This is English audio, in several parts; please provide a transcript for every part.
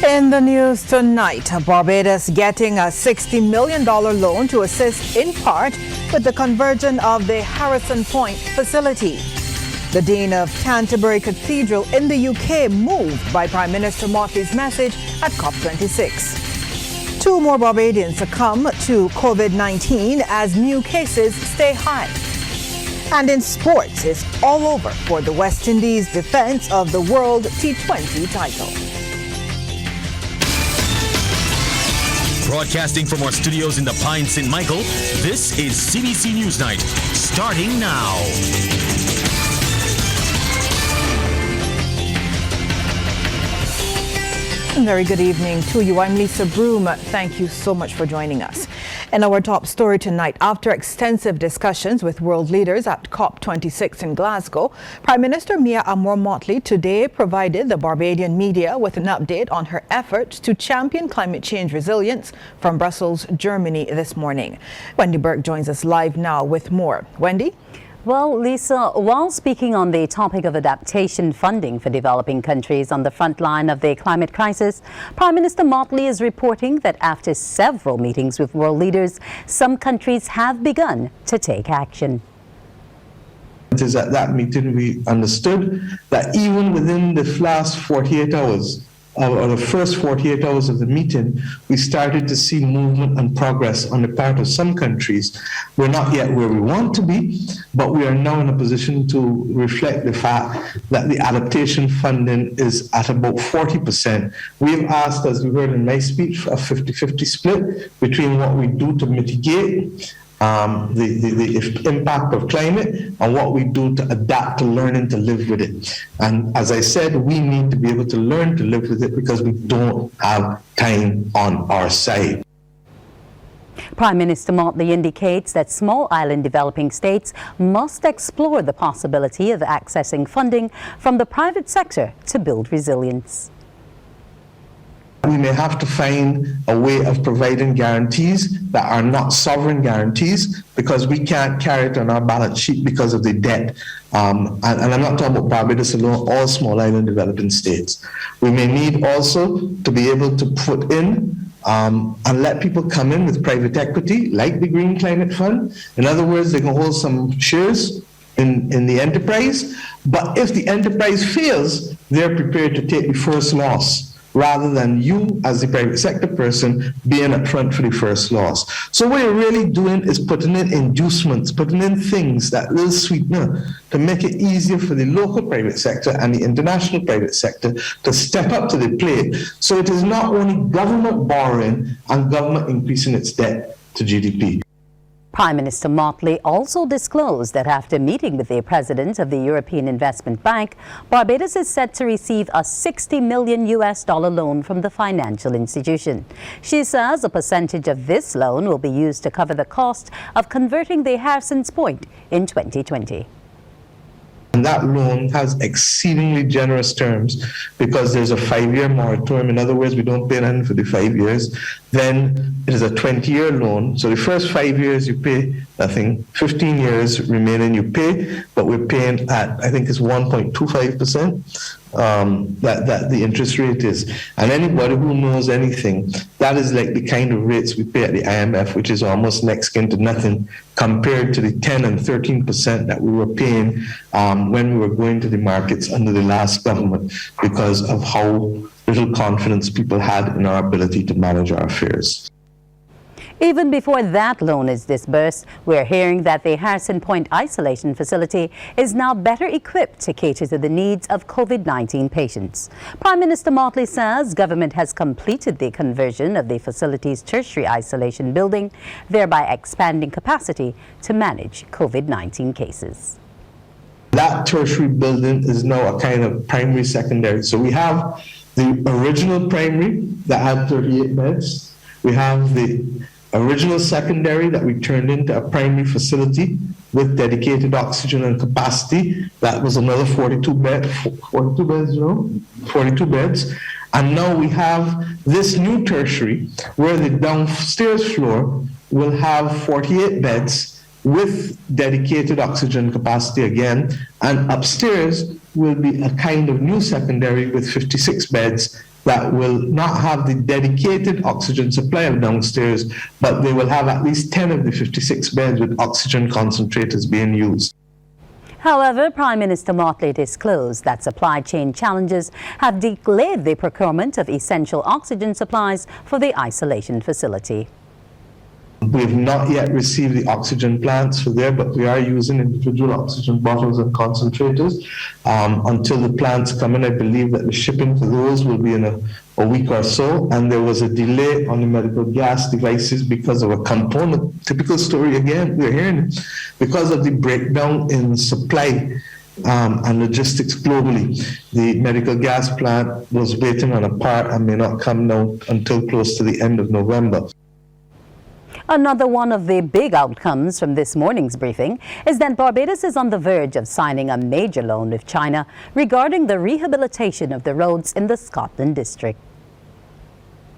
In the news tonight, Barbados getting a $60 million loan to assist in part with the conversion of the Harrison Point facility. The Dean of Canterbury Cathedral in the UK moved by Prime Minister Mottley's message at COP26. 2 more Barbadians succumb to COVID-19 as new cases stay high. And in sports, it's all over for the West Indies' defense of the World T20 title. Broadcasting from our studios in the Pine St. Michael, this is CBC NewsNight, starting now. Very good evening to you. I'm Lisa Broom. Thank you so much for joining us. In our top story tonight, after extensive discussions with world leaders at COP26 in Glasgow, Prime Minister Mottley today provided the Barbadian media with an update on her efforts to champion climate change resilience from Brussels, Germany this morning. Wendy Burke joins us live now with more. Wendy? Well, Lisa, while speaking on the topic of adaptation funding for developing countries on the front line of the climate crisis, Prime Minister Mottley is reporting that after several meetings with world leaders, some countries have begun to take action. It is at that meeting we understood that even within the last 48 hours, or the first 48 hours of the meeting, we started to see movement and progress on the part of some countries. We're not yet where we want to be, but we are now in a position to reflect the fact that the adaptation funding is at about 40%. We've asked, as you heard in my speech, a 50-50 split between what we do to mitigate the impact of climate and what we do to adapt to learning to live with it. And as I said, we need to be able to learn to live with it because we don't have time on our side. Prime Minister Mottley indicates that small island developing states must explore the possibility of accessing funding from the private sector to build resilience. We may have to find a way of providing guarantees that are not sovereign guarantees because we can't carry it on our balance sheet because of the debt. And I'm not talking about Barbados alone, all small island developing states. We may need also to be able to put in and let people come in with private equity, like the Green Climate Fund. In other words, they can hold some shares in the enterprise, but if the enterprise fails, they're prepared to take the first loss, rather than you as the private sector person being up front for the first loss. So what you're really doing is putting in inducements, putting in things that will sweeten to make it easier for the local private sector and the international private sector to step up to the plate. So it is not only government borrowing and government increasing its debt to GDP. Prime Minister Mottley also disclosed that after meeting with the president of the European Investment Bank, Barbados is set to receive a $60 million loan from the financial institution. She says a percentage of this loan will be used to cover the cost of converting the Harrison Point in 2020. And that loan has exceedingly generous terms because there's a 5-year moratorium. In other words, we don't pay nothing for the 5 years. Then it is a 20-year loan. So the first 5 years you pay nothing. 15 years remaining you pay, but we're paying at, I think it's 1.25%. That the interest rate is. And anybody who knows anything, that is like the kind of rates we pay at the IMF, which is almost next kin to nothing compared to the 10 and 13% that we were paying when we were going to the markets under the last government because of how little confidence people had in our ability to manage our affairs. Even before that loan is disbursed, we're hearing that the Harrison Point isolation facility is now better equipped to cater to the needs of COVID-19 patients. Prime Minister Mottley says government has completed the conversion of the facility's tertiary isolation building, thereby expanding capacity to manage COVID-19 cases. That tertiary building is now a kind of primary secondary. So we have the original primary that had 38 beds. We have the original secondary that we turned into a primary facility with dedicated oxygen and capacity. That was another 42 beds, And now we have this new tertiary where the downstairs floor will have 48 beds with dedicated oxygen capacity again, and upstairs will be a kind of new secondary with 56 beds that will not have the dedicated oxygen supply of downstairs, but they will have at least 10 of the 56 beds with oxygen concentrators being used. However, Prime Minister Mottley disclosed that supply chain challenges have delayed the procurement of essential oxygen supplies for the isolation facility. We have not yet received the oxygen plants for there, but we are using individual oxygen bottles and concentrators. Until the plants come in, I believe that the shipping for those will be in a week or so. And there was a delay on the medical gas devices because of a component. Typical story again, we're hearing, because of the breakdown in supply and logistics globally. The medical gas plant was waiting on a part and may not come now until close to the end of November. Another one of the big outcomes from this morning's briefing is that Barbados is on the verge of signing a major loan with China regarding the rehabilitation of the roads in the Scotland district.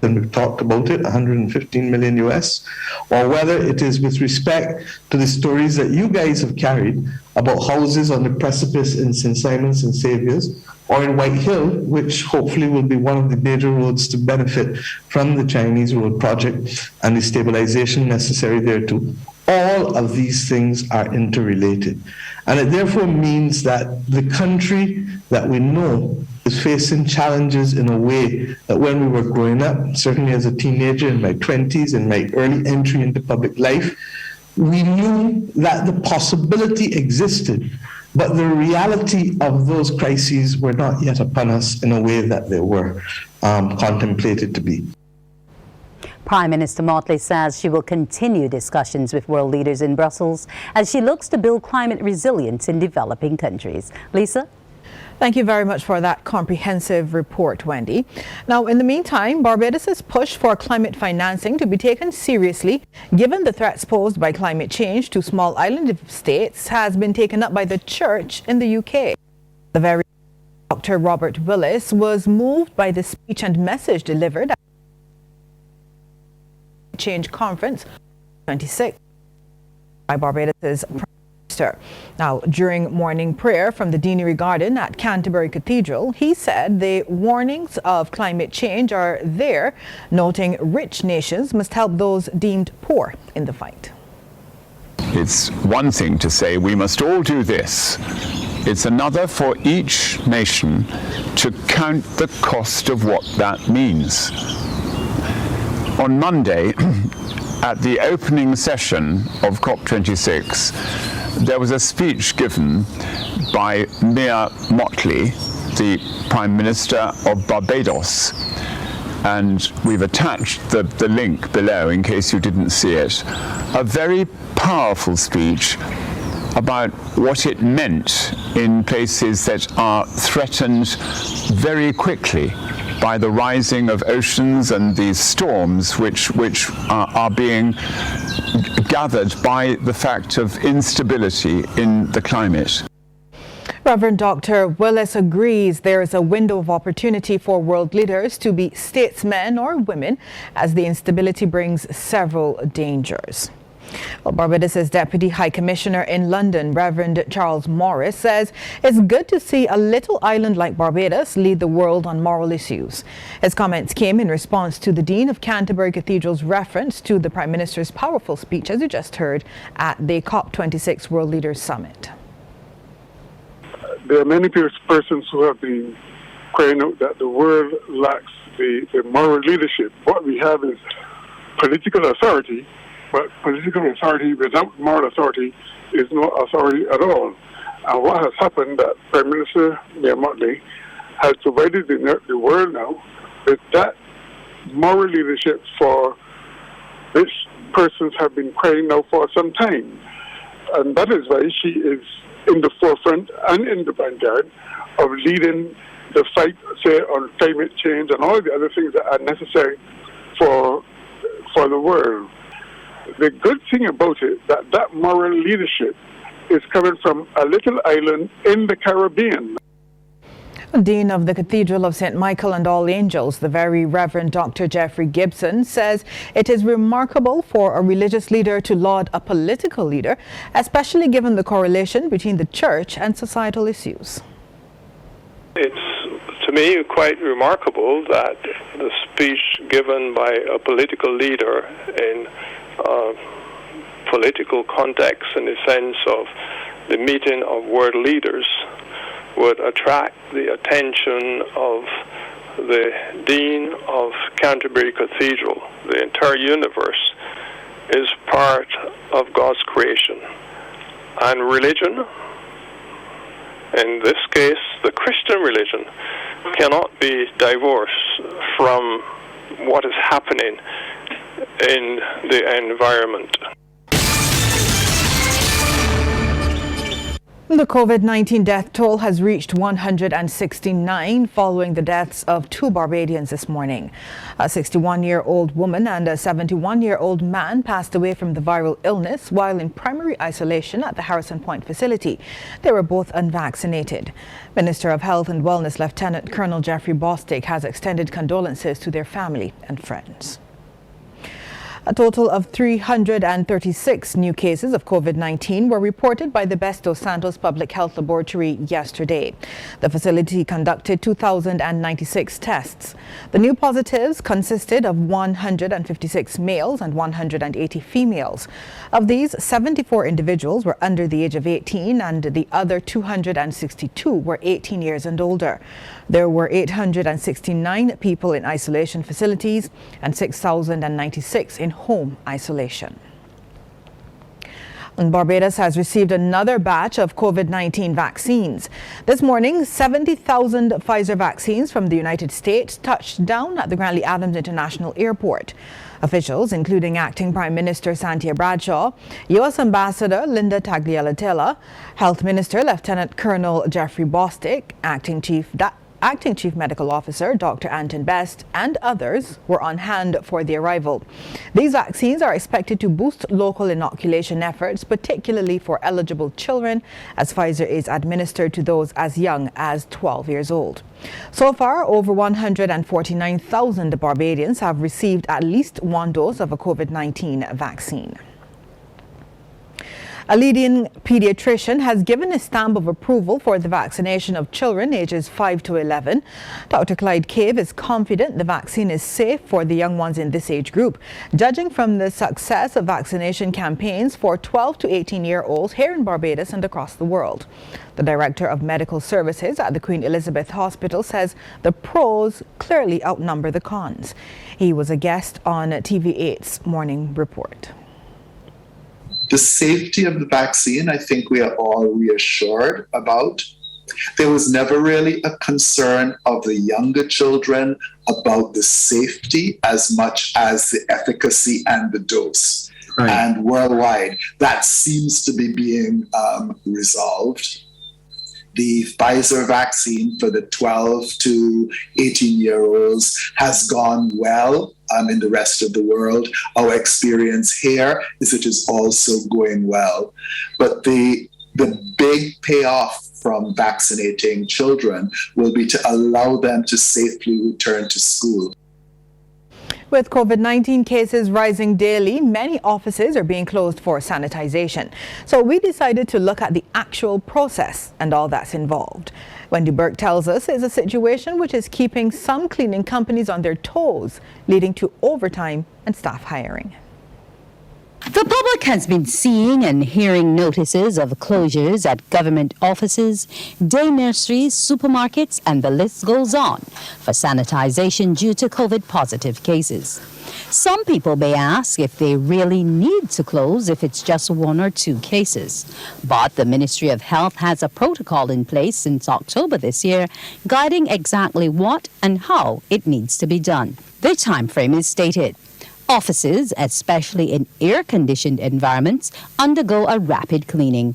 And we've talked about it, 115 million US, or whether it is with respect to the stories that you guys have carried about houses on the precipice in St. Simon's and Saviour's, or in White Hill, which hopefully will be one of the major roads to benefit from the Chinese road project and the stabilization necessary thereto. All of these things are interrelated. And it therefore means that the country that we know is facing challenges in a way that when we were growing up, certainly as a teenager in my 20s, in my early entry into public life, we knew that the possibility existed, but the reality of those crises were not yet upon us in a way that they were contemplated to be. Prime Minister Mottley says she will continue discussions with world leaders in Brussels as she looks to build climate resilience in developing countries. Lisa? Thank you very much for that comprehensive report, Wendy. Now, in the meantime, Barbados' push for climate financing to be taken seriously, given the threats posed by climate change to small island states, has been taken up by the church in the UK. The very Dr. Robert Willis was moved by the speech and message delivered at the Change Conference 26 by Barbados' Prime Minister. Now, during morning prayer from the Deanery Garden at Canterbury Cathedral, he said the warnings of climate change are there, noting rich nations must help those deemed poor in the fight. It's one thing to say we must all do this. It's another for each nation to count the cost of what that means. On Monday, at the opening session of COP26, there was a speech given by PM Mottley, the Prime Minister of Barbados, and we've attached the link below in case you didn't see it. A very powerful speech about what it meant in places that are threatened very quickly by the rising of oceans and these storms which are being gathered by the fact of instability in the climate. Reverend Dr. Willis agrees there is a window of opportunity for world leaders to be statesmen or women as the instability brings several dangers. Well, Barbados' Deputy High Commissioner in London, Reverend Charles Morris, says it's good to see a little island like Barbados lead the world on moral issues. His comments came in response to the Dean of Canterbury Cathedral's reference to the Prime Minister's powerful speech, as you just heard, at the COP26 World Leaders Summit. There are many persons who have been crying out that the world lacks the moral leadership. What we have is political authority, but political authority without moral authority is no authority at all. And what has happened that Prime Minister PM Mottley has provided the world now with that moral leadership for which persons have been crying now for some time. And that is why she is in the forefront and in the vanguard of leading the fight, say, on climate change and all the other things that are necessary for the world. The good thing about it, that moral leadership is coming from a little island in the Caribbean. Dean of the Cathedral of St. Michael and All Angels, the Very Reverend Dr. Jeffrey Gibson, says it is remarkable for a religious leader to laud a political leader, especially given the correlation between the church and societal issues. It's, to me quite remarkable that the speech given by a political leader in political context, in the sense of the meeting of world leaders, would attract the attention of the Dean of Canterbury Cathedral. The entire universe is part of God's creation. And religion, in this case, the Christian religion, cannot be divorced from what is happening in the environment. The COVID-19 death toll has reached 169 following the deaths of 2 Barbadians this morning. A 61-year-old woman and a 71-year-old man passed away from the viral illness while in primary isolation at the Harrison Point facility. They were both unvaccinated. Minister of Health and Wellness Lieutenant Colonel Jeffrey Bostic has extended condolences to their family and friends. A total of 336 new cases of COVID-19 were reported by the Besto Santos Public Health Laboratory yesterday. The facility conducted 2,096 tests. The new positives consisted of 156 males and 180 females. Of these, 74 individuals were under the age of 18 and the other 262 were 18 years and older. There were 869 people in isolation facilities and 6,096 in home isolation. And Barbados has received another batch of COVID-19 vaccines. This morning, 70,000 Pfizer vaccines from the United States touched down at the Grantley Adams International Airport. Officials, including Acting Prime Minister Santia Bradshaw, U.S. Ambassador Linda Tagliatella, Health Minister Lieutenant Colonel Jeffrey Bostic, Acting Chief Medical Officer Dr. Anton Best, and others were on hand for the arrival. These vaccines are expected to boost local inoculation efforts, particularly for eligible children, as Pfizer is administered to those as young as 12 years old. So far, over 149,000 Barbadians have received at least one dose of a COVID-19 vaccine. A leading pediatrician has given a stamp of approval for the vaccination of children ages 5 to 11. Dr. Clyde Cave is confident the vaccine is safe for the young ones in this age group, judging from the success of vaccination campaigns for 12 to 18-year-olds here in Barbados and across the world. The Director of Medical Services at the Queen Elizabeth Hospital says the pros clearly outnumber the cons. He was a guest on TV8's Morning Report. The safety of the vaccine, I think we are all reassured about. There was never really a concern of the younger children about the safety as much as the efficacy and the dose. Right. And worldwide, that seems to be being resolved. The Pfizer vaccine for the 12 to 18-year-olds has gone well in the rest of the world. Our experience here is it is also going well. But the big payoff from vaccinating children will be to allow them to safely return to school. With COVID-19 cases rising daily, many offices are being closed for sanitization. So we decided to look at the actual process and all that's involved. Wendy Burke tells us it's a situation which is keeping some cleaning companies on their toes, leading to overtime and staff hiring. The public has been seeing and hearing notices of closures at government offices, day nurseries, supermarkets, and the list goes on for sanitization due to COVID-positive cases. Some people may ask if they really need to close if it's just 1 or 2 cases. But the Ministry of Health has a protocol in place since October this year, guiding exactly what and how it needs to be done. The time frame is stated. Offices, especially in air-conditioned environments, undergo a rapid cleaning.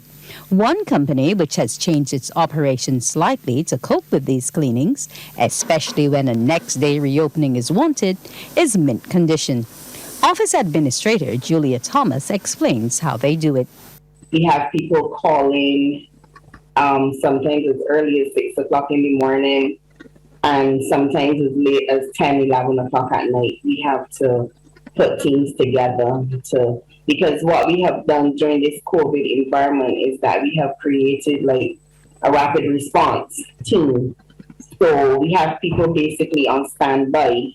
One company, which has changed its operations slightly to cope with these cleanings, especially when a next-day reopening is wanted, is Mint Condition. Office Administrator Julia Thomas explains how they do it. We have people calling sometimes as early as 6 o'clock in the morning and sometimes as late as 10, 11 o'clock at night. We have to put teams together because what we have done during this COVID environment is that we have created like a rapid response team So we have people basically on standby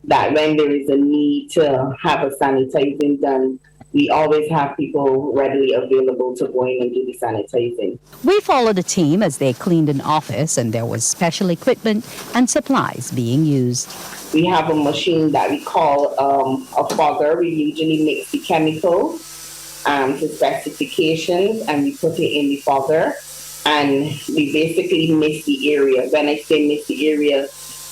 that when there is a need to have a sanitizing done, we always have people readily available to go in and do the sanitizing. We followed the team as they cleaned an office, and there was special equipment and supplies being used. We have a machine that we call a fogger. We usually mix the chemicals to specifications, and we put it in the fogger, and we basically mist the area. When I say mist the area,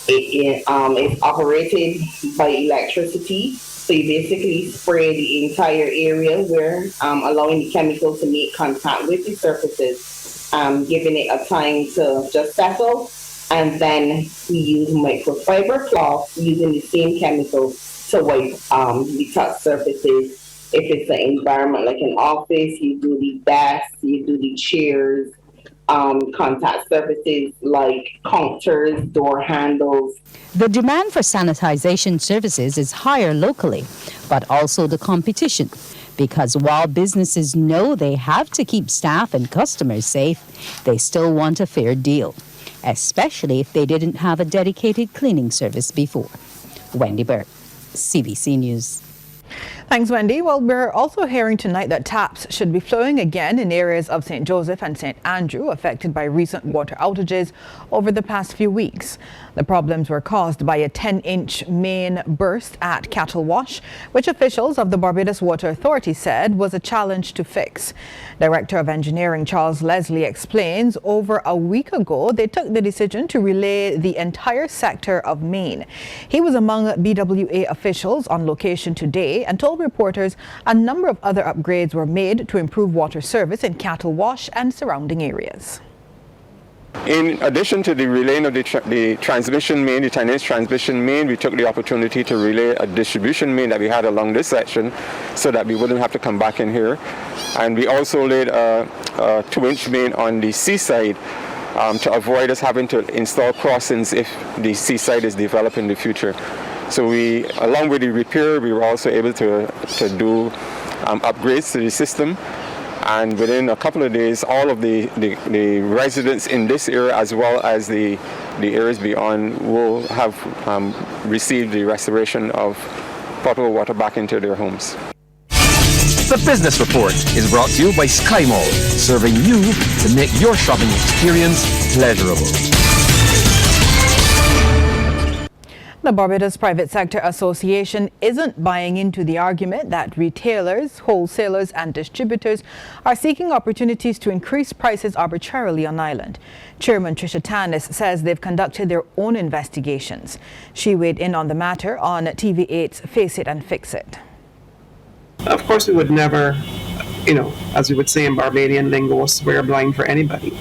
it's operated by electricity. So you basically spray the entire area where allowing the chemicals to make contact with the surfaces, giving it a time to just settle. And then we use microfiber cloth using the same chemicals to wipe the touch surfaces. If it's an environment like an office, you do the desks, you do the chairs, contact surfaces like counters, door handles. The demand for sanitization services is higher locally, but also the competition. Because while businesses know they have to keep staff and customers safe, they still want a fair deal, especially if they didn't have a dedicated cleaning service before. Wendy Burke, CBC News. Thanks, Wendy. Well, we're also hearing tonight that taps should be flowing again in areas of St. Joseph and St. Andrew affected by recent water outages over the past few weeks. The problems were caused by a 10-inch main burst at Cattle Wash, which officials of the Barbados Water Authority said was a challenge to fix. Director of Engineering Charles Leslie explains over a week ago they took the decision to relay the entire sector of Main. He was among BWA officials on location today and told reporters a number of other upgrades were made to improve water service in Cattle Wash and surrounding areas. In addition to the relaying of the transmission main, the 10-inch transmission main, we took the opportunity to relay a distribution main that we had along this section so that we wouldn't have to come back in here. And we also laid a 2-inch main on the seaside to avoid us having to install crossings if the seaside is developed in the future. So we, along with the repair, we were also able to do upgrades to the system. And within a couple of days, all of the residents in this area, as well as the areas beyond, will have received the restoration of potable water back into their homes. The Business Report is brought to you by Sky Mall, serving you to make your shopping experience pleasurable. The Barbados Private Sector Association isn't buying into the argument that retailers, wholesalers and distributors are seeking opportunities to increase prices arbitrarily on island. Chairman Tricia Tanis says they've conducted their own investigations. She weighed in on the matter on TV8's Face It and Fix It. Of course, we would never, as we would say in Barbadian lingo, swear blind for anybody.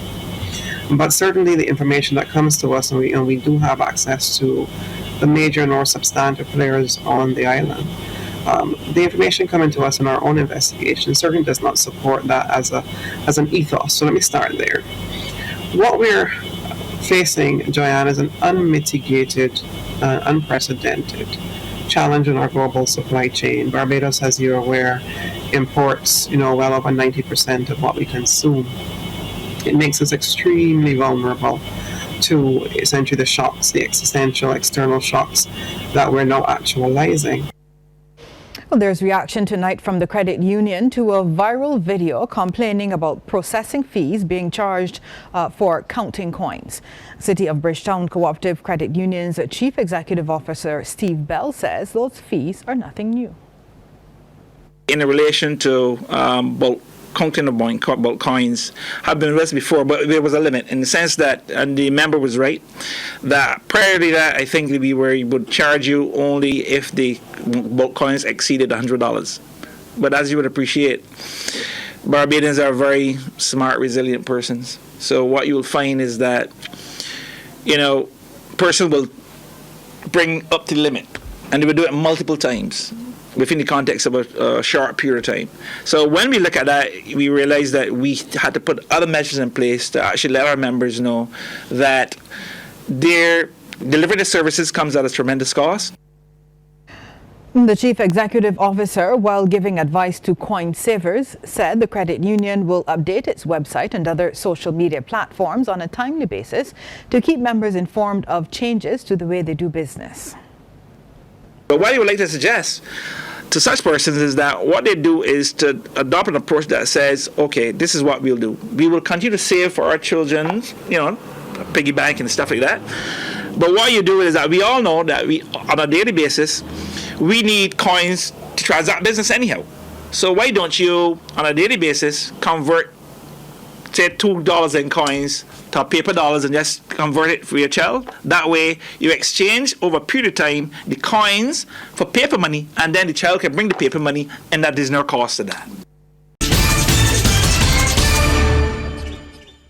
But certainly the information that comes to us, and we do have access to the major and more substantive players on the island. The information coming to us in our own investigation certainly does not support that as an ethos. So let me start there. What we're facing, Joanne, is an unmitigated, unprecedented challenge in our global supply chain. Barbados, as you're aware, imports well over 90% of what we consume. It makes us extremely vulnerable to essentially the shocks, the existential external shocks that we're now actualizing. Well, there's reaction tonight from the credit union to a viral video complaining about processing fees being charged for counting coins. City of Bridgetown Cooperative Credit Union's Chief Executive Officer Steve Bell says those fees are nothing new. In relation to counting about coins have been raised before, but there was a limit in the sense that, and the member was right, that prior to that, I think we would charge you only if the bulk coins exceeded $100. But as you would appreciate, Barbadians are very smart, resilient persons. So what you will find is that, person will bring up the limit, and they will do it multiple times within the context of a short period of time. So when we look at that, we realize that we had to put other measures in place to actually let our members know that their delivering the services comes at a tremendous cost. The chief executive officer, while giving advice to coin savers, said the credit union will update its website and other social media platforms on a timely basis to keep members informed of changes to the way they do business. But what I would like to suggest to such persons is that what they do is to adopt an approach that says, okay, this is what we'll do. We will continue to save for our children, piggy bank and stuff like that. But what you do is that we all know that on a daily basis, we need coins to transact business anyhow. So why don't you, on a daily basis, convert, say, $2 in coins to paper dollars and just convert it for your child? That way, you exchange over a period of time the coins for paper money, and then the child can bring the paper money, and that there's no cost to that.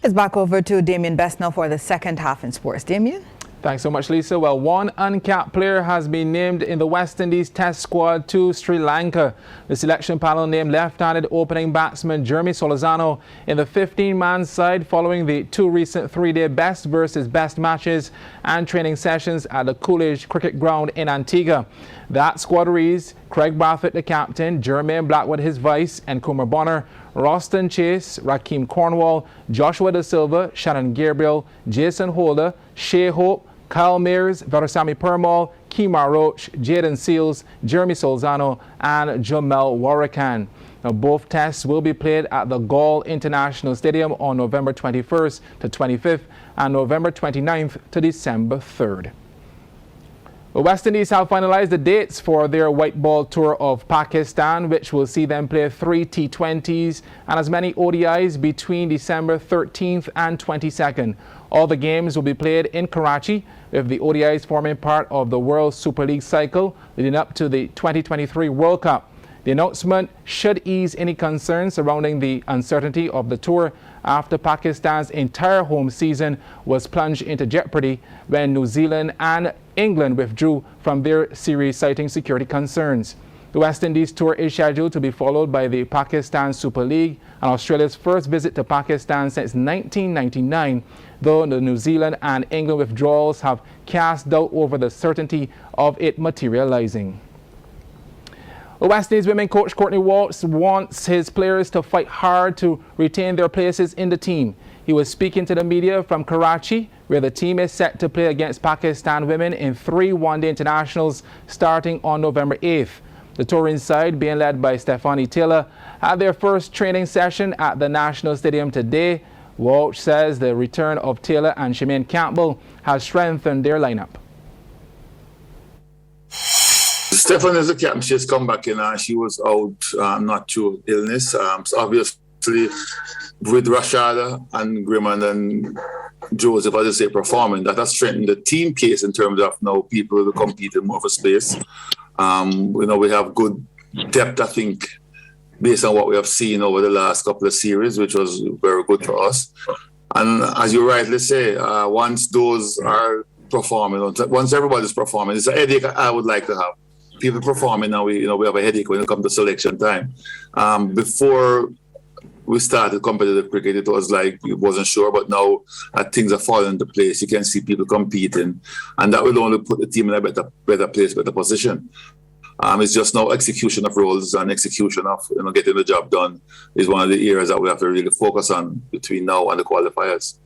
It's back over to Damien Best now for the second half in sports. Damien? Thanks so much, Lisa. Well, one uncapped player has been named in the West Indies Test squad to Sri Lanka. The selection panel named left-handed opening batsman Jeremy Solizano in the 15-man side following the two recent three-day best versus best matches and training sessions at the Coolidge Cricket Ground in Antigua. That squad reads Craig Barthwaite, the captain, Jermaine Blackwood, his vice, and Kumar Bonner, Roston Chase, Rakeem Cornwall, Joshua Da Silva, Shannon Gabriel, Jason Holder, Shea Hope, Kyle Mears, Verasamy Permal, Kemar Roach, Jaden Seals, Jeremy Solzano, and Jamel Warrican. Now, both tests will be played at the Gaul International Stadium on November 21st to 25th and November 29th to December 3rd. The West Indies have finalized the dates for their white ball tour of Pakistan, which will see them play 3 T20s and as many ODIs between December 13th and 22nd. All the games will be played in Karachi, with the ODIs forming part of the World Super League cycle leading up to the 2023 World Cup. The announcement should ease any concerns surrounding the uncertainty of the tour after Pakistan's entire home season was plunged into jeopardy when New Zealand and England withdrew from their series citing security concerns. The West Indies tour is scheduled to be followed by the Pakistan Super League and Australia's first visit to Pakistan since 1999, though the New Zealand and England withdrawals have cast doubt over the certainty of it materializing. The West Indies women coach Courtney Walsh wants his players to fight hard to retain their places in the team. He was speaking to the media from Karachi, where the team is set to play against Pakistan women in 3 one-day internationals starting on November 8th. The touring side, being led by Stephanie Taylor, had their first training session at the National Stadium today. Walsh says the return of Taylor and Shemaine Campbell has strengthened their lineup. Stephanie is the captain. She has come back in. She was out, not through illness. So obviously, with Rashada and Grimmond and Joseph, as I say, performing, that has strengthened the team case in terms of now people who compete in more of a space. We have good depth, I think, based on what we have seen over the last couple of series, which was very good for us. And as you rightly say, once those are performing, once everybody's performing, it's a headache I would like to have. People performing now, we have a headache when it comes to selection time. Before we started competitive cricket, it was like we wasn't sure, but now things are falling into place. You can see people competing, and that will only put the team in a better place, better position. It's just now execution of roles and execution of getting the job done is one of the areas that we have to really focus on between now and the qualifiers.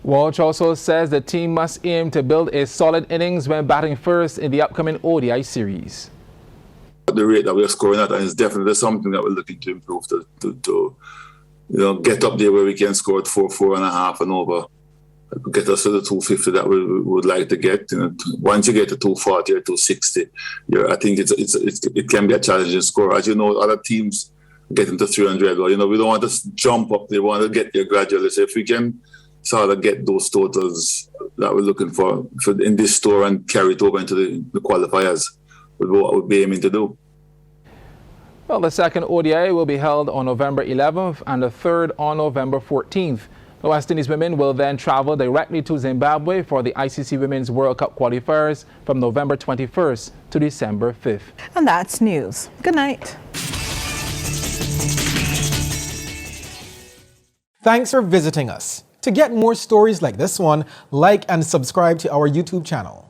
Walsh also says the team must aim to build a solid innings when batting first in the upcoming ODI series. The rate that we are scoring at, and it's definitely something that we're looking to improve to get up there where we can score at 4.5 and over, get us to the 250 that we would like to get. Once you get to 240 or 260, I think it can be a challenging score. As you know, other teams get into 300. Well, we don't want to jump up. They want to get there gradually. So if we can sort of get those totals that we're looking for in this tour and carry it over into the qualifiers, with what we'll be aiming to do. Well, the second ODI will be held on November 11th and the third on November 14th. The West Indies women will then travel directly to Zimbabwe for the ICC Women's World Cup qualifiers from November 21st to December 5th. And that's news. Good night. Thanks for visiting us. To get more stories like this one, like and subscribe to our YouTube channel.